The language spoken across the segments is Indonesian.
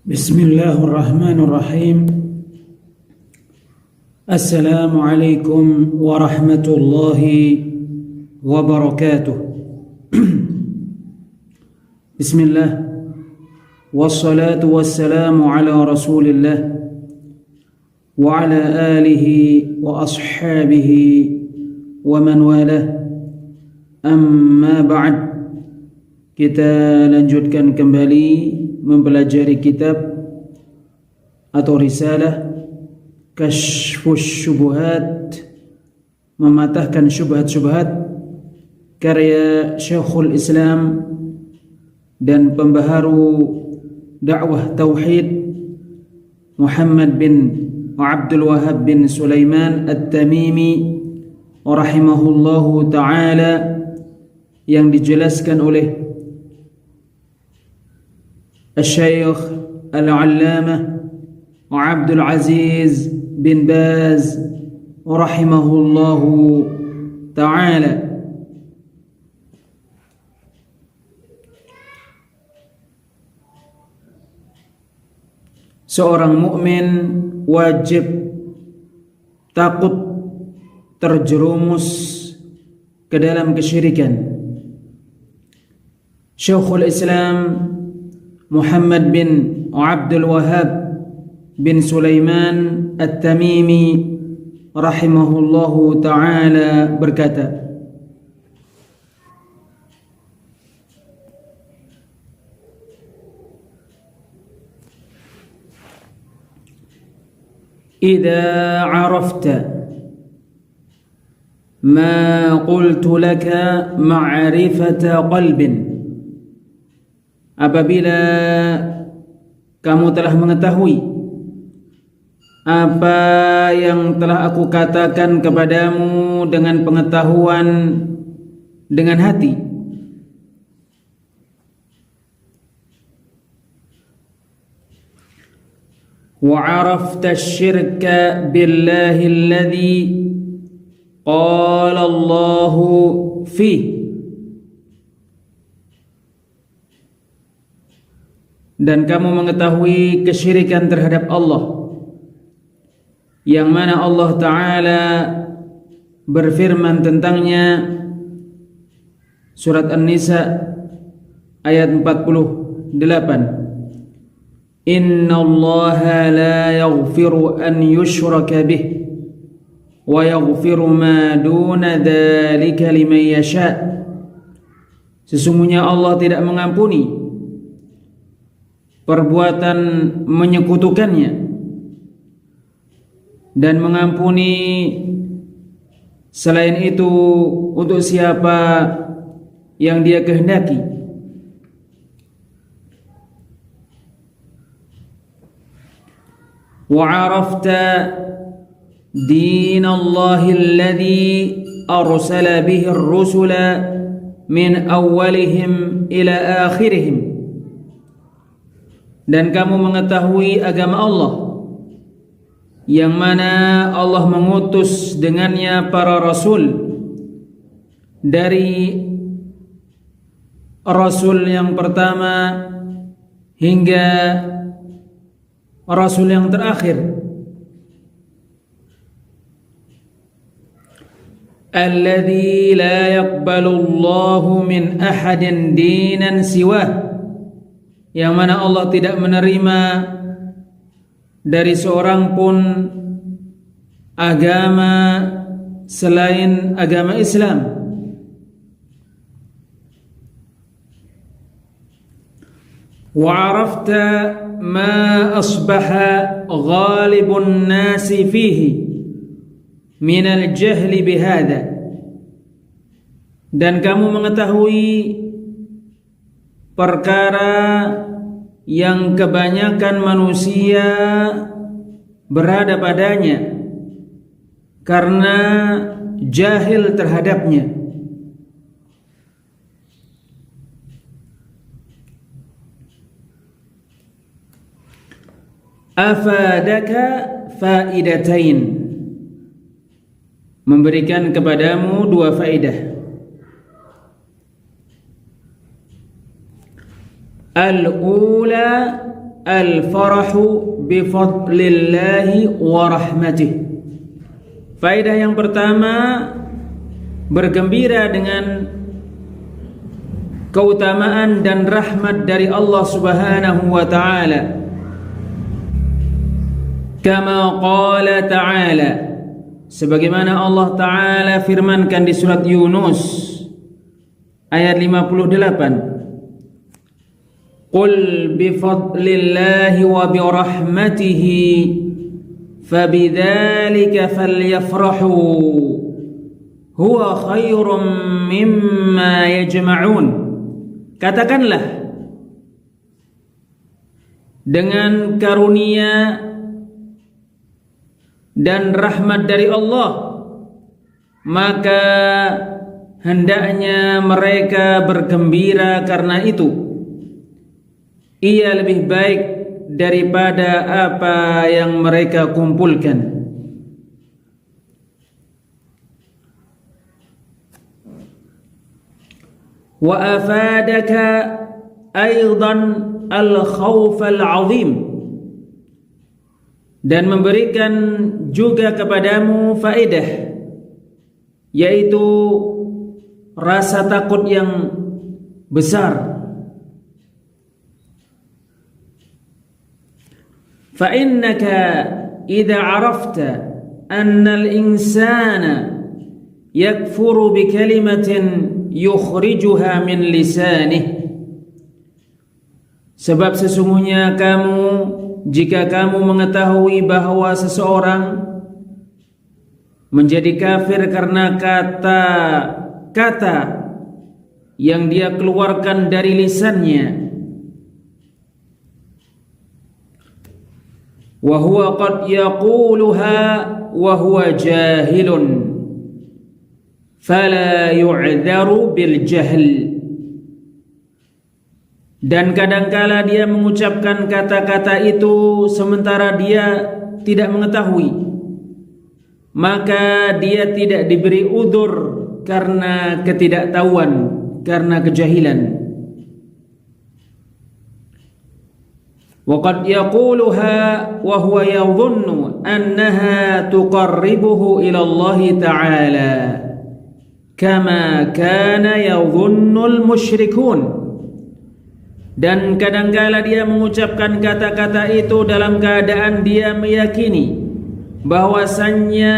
Bismillahirrahmanirrahim. Assalamualaikum warahmatullahi wabarakatuh. Bismillah. Wassalatu wassalamu ala rasulillah wa ala alihi wa ashabihi wa man walah. Amma ba'd. Kita lanjutkan kembali mempelajari kitab atau risalah Kashfus Syubuhat, mematahkan syubhat-syubhat, karya Syekhul Islam dan pembaharu dakwah tauhid Muhammad bin Abdul Wahhab bin Sulaiman At-Tamimi rahimahullahu ta'ala, yang dijelaskan oleh Al-Syeikh Al-Allamah Abdul Aziz bin Baz rahimahullahu ta'ala. Seorang mukmin wajib takut terjerumus ke dalam kesyirikan. Syekhul Islam Muhammad bin Abdul Wahhab bin Sulaiman At-Tamimi rahimahullahu ta'ala berkata, "Idza 'arafta ma qultu laka ma'rifata qalbin." Apabila kamu telah mengetahui apa yang telah aku katakan kepadamu dengan pengetahuan dengan hati, wa 'arafta asy-syirka billahi alladhi qala Allahu fihi, dan kamu mengetahui kesyirikan terhadap Allah yang mana Allah Ta'ala berfirman tentangnya, surat An-Nisa ayat 48, "Inna Allaha la yaghfiru an yushraka bih wa yaghfiru ma duna dzalika liman yasha." Sesungguhnya Allah tidak mengampuni perbuatan menyekutukannya dan mengampuni selain itu untuk siapa yang Dia kehendaki. Wa 'arafta dinallahi alladhi arsala bihi ar-rusula min awwalihim ila akhirihim, dan kamu mengetahui agama Allah yang mana Allah mengutus dengannya para rasul, dari rasul yang pertama hingga rasul yang terakhir. Alladzi la yaqbalu Allahu min ahadin dinan siwah, yang mana Allah tidak menerima dari seorang pun agama selain agama Islam. Wa 'arafta ma asbaha ghalibun nasi fihi min al-jahli bihadza, dan kamu mengetahui perkara yang kebanyakan manusia berada padanya karena jahil terhadapnya. Afadaka faidatain, memberikan kepadamu dua faedah. Al-ula al-farahu bi fadlillahi wa rahmatih. Faedah yang pertama, bergembira dengan keutamaan dan rahmat dari Allah Subhanahu wa taala. Kama qala ta'ala, sebagaimana Allah taala firmankan di surat Yunus ayat 58. Qul bi fadlillahi wa bi rahmatihi fabidzalika falyafrahu huwa khairum mimma yajma'un. Katakanlah, dengan karunia dan rahmat dari Allah, maka hendaknya mereka bergembira karena itu. Ia lebih baik daripada apa yang mereka kumpulkan. Wa afadaka aidan al-khawf al-'azim, dan memberikan juga kepadamu faedah, yaitu rasa takut yang besar. Fa innaka idza 'arafta anna al-insana yakfuru bi kalimatin yukhrijuha min lisanih, sebab sesungguhnya kamu, jika kamu mengetahui bahwa seseorang menjadi kafir karena kata-kata yang dia keluarkan dari lisannya, wa huwa qad yaquluha wa huwa jahilun fala yu'dharu bil jahl, dan kadangkala dia mengucapkan kata-kata itu sementara dia tidak mengetahui, maka dia tidak diberi udzur karena ketidaktahuan, karena kejahilan. Wa qad yaquluha wa huwa yadhunnu annaha tuqarribuhu ila Allah ta'ala kama kana yadhunnul musyrikun, dan kadangkala dia mengucapkan kata-kata itu dalam keadaan dia meyakini bahwasannya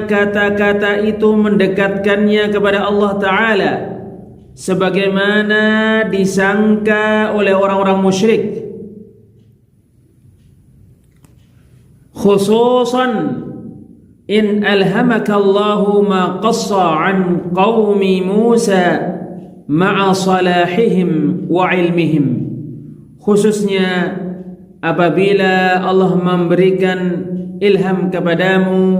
kata-kata itu mendekatkannya kepada Allah Ta'ala, sebagaimana disangka oleh orang-orang musyrik. Khususan in alhamaka Allahu ma qassa an qaumi Musa ma'a salahihim wa ilmihim, khususnya apabila Allah memberikan ilham kepadamu,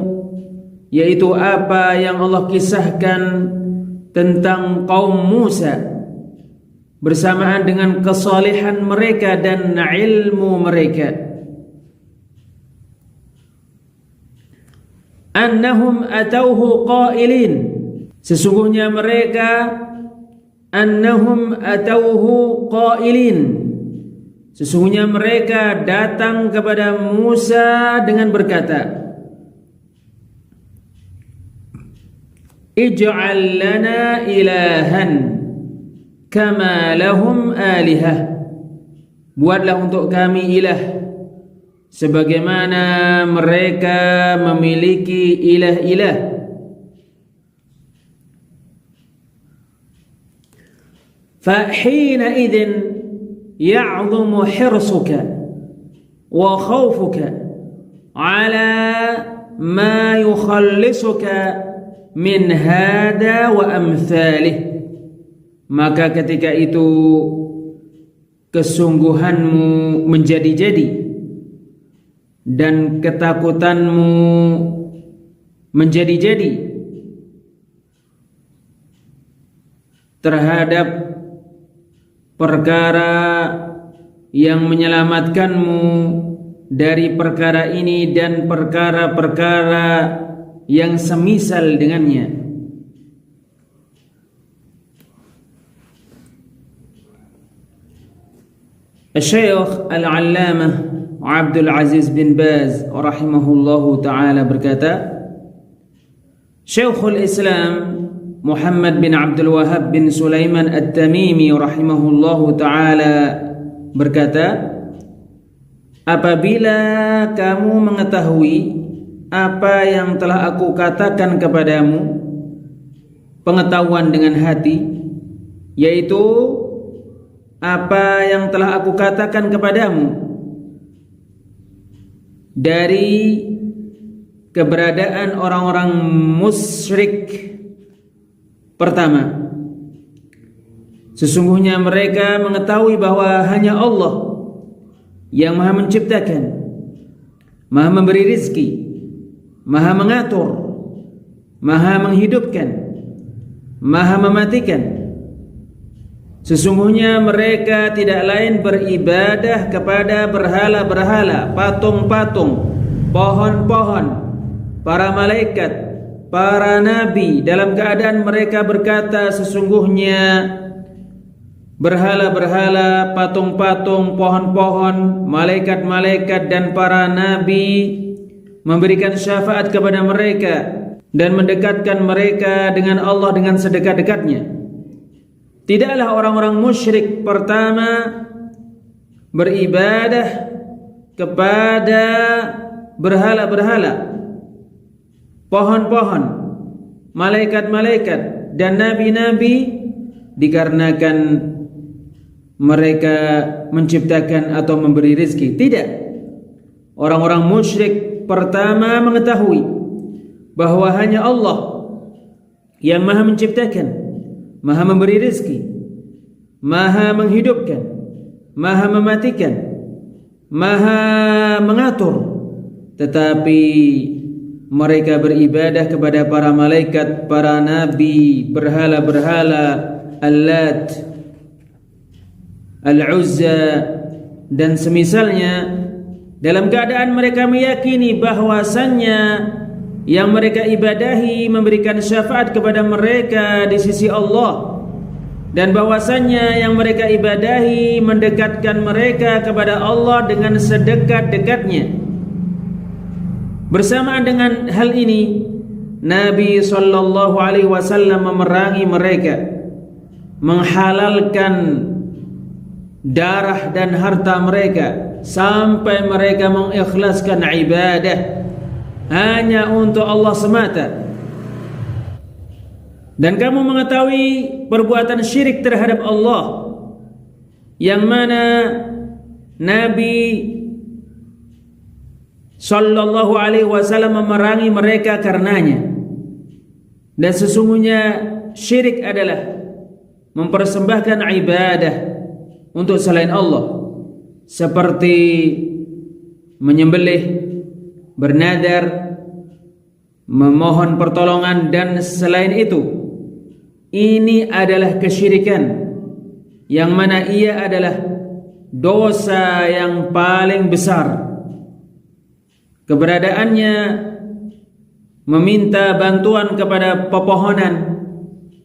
yaitu apa yang Allah kisahkan tentang kaum Musa bersamaan dengan kesalehan mereka dan ilmu mereka. Annahum atauhu qailin, sesungguhnya mereka annahum atauhu qailin, sesungguhnya mereka datang kepada Musa dengan berkata, ij'al lana ilahan kama lahum alihah, buatlah untuk kami ilah sebagaimana mereka memiliki ilah-ilah. فحينئذ يعظم حرصك وخوفك على ما يخلصك من هذا وأمثاله, maka ketika itu kesungguhanmu menjadi-jadi dan ketakutanmu menjadi-jadi terhadap perkara yang menyelamatkanmu dari perkara ini dan perkara-perkara yang semisal dengannya. Syekh Al-Allamah Abdul Aziz bin Baz rahimahullahu ta'ala berkata, Syekhul Islam Muhammad bin Abdul Wahhab bin Sulaiman At-Tamimi rahimahullahu ta'ala berkata, apabila kamu mengetahui apa yang telah aku katakan kepadamu, pengetahuan dengan hati, yaitu apa yang telah aku katakan kepadamu dari keberadaan orang-orang musyrik. Pertama, sesungguhnya mereka mengetahui bahwa hanya Allah yang Maha menciptakan, Maha memberi rizki, Maha mengatur, Maha menghidupkan, Maha mematikan. Sesungguhnya mereka tidak lain beribadah kepada berhala-berhala, patung-patung, pohon-pohon, para malaikat, para nabi, dalam keadaan mereka berkata, sesungguhnya berhala-berhala, patung-patung, pohon-pohon, malaikat-malaikat dan para nabi memberikan syafaat kepada mereka dan mendekatkan mereka dengan Allah dengan sedekat-dekatnya. Tidaklah orang-orang musyrik pertama beribadah kepada berhala-berhala, pohon-pohon, malaikat-malaikat dan nabi-nabi dikarenakan mereka menciptakan atau memberi rezeki. Tidak. Orang-orang musyrik pertama mengetahui bahwa hanya Allah yang Maha menciptakan, Maha memberi rezeki, Maha menghidupkan, Maha mematikan, Maha mengatur. Tetapi mereka beribadah kepada para malaikat, para nabi, berhala-berhala, Al-Lat, Al-Uzza dan semisalnya, dalam keadaan mereka meyakini bahwasannya yang mereka ibadahi memberikan syafaat kepada mereka di sisi Allah, dan bahwasannya yang mereka ibadahi mendekatkan mereka kepada Allah dengan sedekat-dekatnya. Bersamaan dengan hal ini, Nabi sallallahu alaihi wasallam memerangi mereka, menghalalkan darah dan harta mereka sampai mereka mengikhlaskan ibadah hanya untuk Allah semata. Dan kamu mengetahui perbuatan syirik terhadap Allah yang mana Nabi sallallahu alaihi wasallam memerangi mereka karenanya. Dan sesungguhnya syirik adalah mempersembahkan ibadah untuk selain Allah, seperti menyembelih, bernadar, memohon pertolongan dan selain itu. Ini adalah kesyirikan yang mana ia adalah dosa yang paling besar. Keberadaannya meminta bantuan kepada pepohonan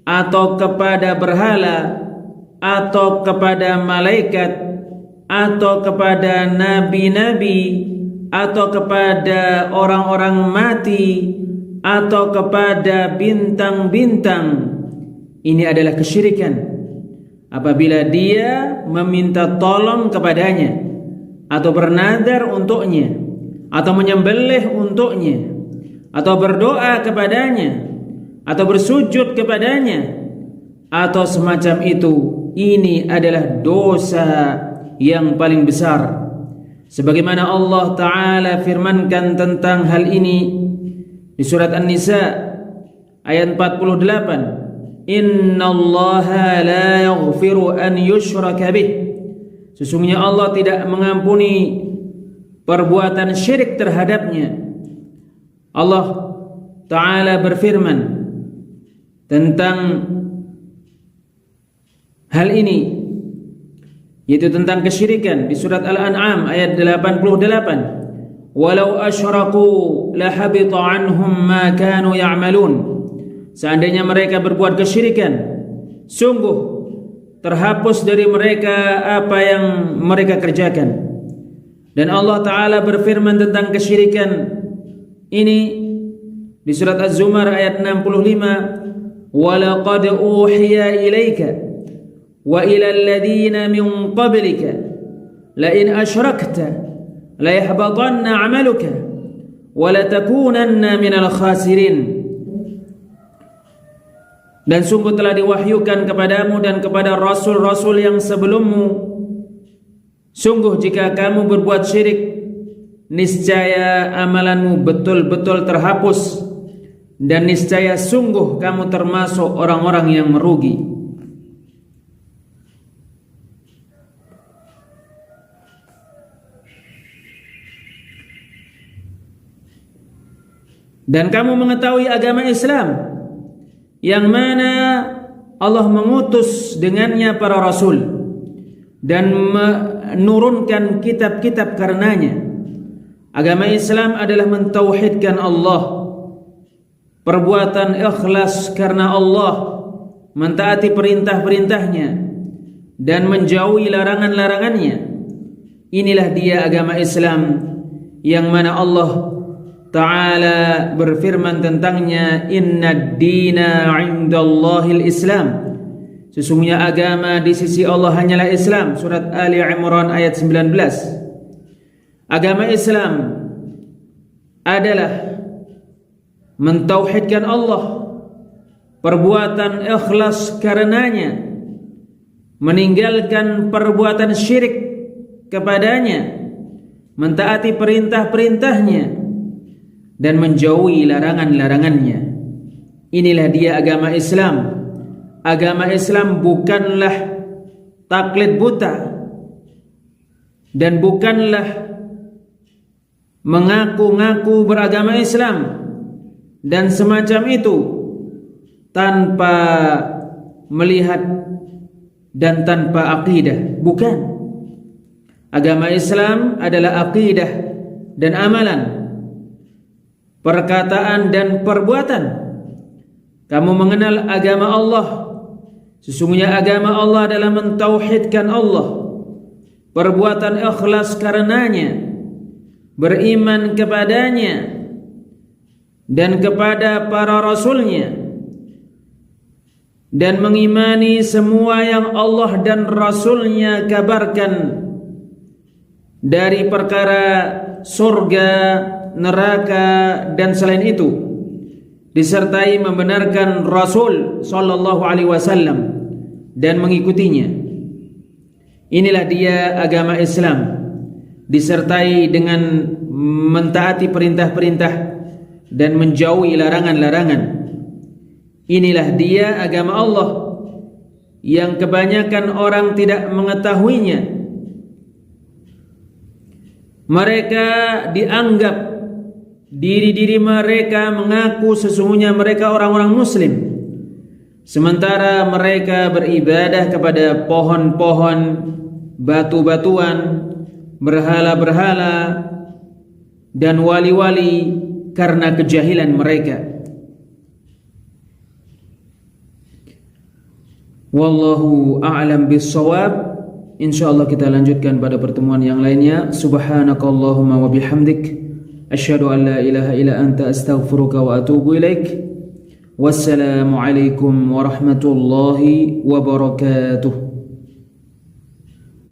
atau kepada berhala atau kepada malaikat atau kepada nabi-nabi atau kepada orang-orang mati atau kepada bintang-bintang. Ini adalah kesyirikan apabila dia meminta tolong kepadanya atau bernadar untuknya atau menyembelih untuknya atau berdoa kepadanya atau bersujud kepadanya atau semacam itu. Ini adalah dosa yang paling besar, sebagaimana Allah Ta'ala firmankan tentang hal ini di surat An-Nisa ayat 48, Innallaha la yaghfiru an yushraka bih. Sesungguhnya Allah tidak mengampuni perbuatan syirik terhadapnya. Allah Ta'ala berfirman tentang hal ini, yaitu tentang kesyirikan di surat Al-An'am ayat 88, walau asyraku lahabita anhum ma kanu ya'malun. Seandainya mereka berbuat kesyirikan, sungguh terhapus dari mereka apa yang mereka kerjakan. Dan Allah Ta'ala berfirman tentang kesyirikan ini di surat Az-Zumar ayat 65, وَلَقَدْ أُوحِيَ إِلَيْكَ وَإِلَى الَّذِينَ مِنْ قَبْلِكَ لَإِنْ أَشْرَكْتَ لَيَحْبَطَنَّ عَمَلُكَ وَلَتَكُونَنَّ مِنَ الْخَاسِرِينَ. Dan sungguh telah diwahyukan kepadamu dan kepada rasul-rasul yang sebelummu, sungguh jika kamu berbuat syirik, niscaya amalanmu betul-betul terhapus, dan niscaya sungguh kamu termasuk orang-orang yang merugi. Dan kamu mengetahui agama Islam yang mana Allah mengutus dengannya para rasul dan menurunkan kitab-kitab karenanya. Agama Islam adalah mentauhidkan Allah, perbuatan ikhlas karena Allah, mentaati perintah-perintahnya dan menjauhi larangan-larangannya. Inilah dia agama Islam yang mana Allah Ta'ala berfirman tentangnya, Inna dina indallahil Islam. Sesungguhnya agama di sisi Allah hanyalah Islam. Surat Ali Imran ayat 19. Agama Islam adalah mentauhidkan Allah, perbuatan ikhlas karenanya, meninggalkan perbuatan syirik kepadanya, mentaati perintah-perintahnya dan menjauhi larangan-larangannya. Inilah dia agama Islam. Agama Islam bukanlah taklid buta dan bukanlah mengaku-ngaku beragama Islam dan semacam itu tanpa melihat dan tanpa akidah. Bukan. Agama Islam adalah akidah dan amalan, perkataan dan perbuatan. Kamu mengenal agama Allah. Sesungguhnya agama Allah adalah mentauhidkan Allah, perbuatan ikhlas karenanya, beriman kepadanya dan kepada para rasulnya, dan mengimani semua yang Allah dan rasulnya kabarkan dari perkara surga, neraka dan selain itu, disertai membenarkan Rasul sallallahu alaihi wasallam dan mengikutinya. Inilah dia agama Islam, disertai dengan mentaati perintah-perintah dan menjauhi larangan-larangan. Inilah dia agama Allah yang kebanyakan orang tidak mengetahuinya. Mereka dianggap, diri-diri mereka mengaku sesungguhnya mereka orang-orang muslim, sementara mereka beribadah kepada pohon-pohon, batu-batuan, berhala-berhala dan wali-wali karena kejahilan mereka. Wallahu a'lam bis-shawab. Insyaallah kita lanjutkan pada pertemuan yang lainnya. Subhanakallahumma wa bihamdik, asyhadu an la ilaha illa anta, astaghfiruka wa atubu ilaik. Wassalamu alaikum warahmatullahi wabarakatuh.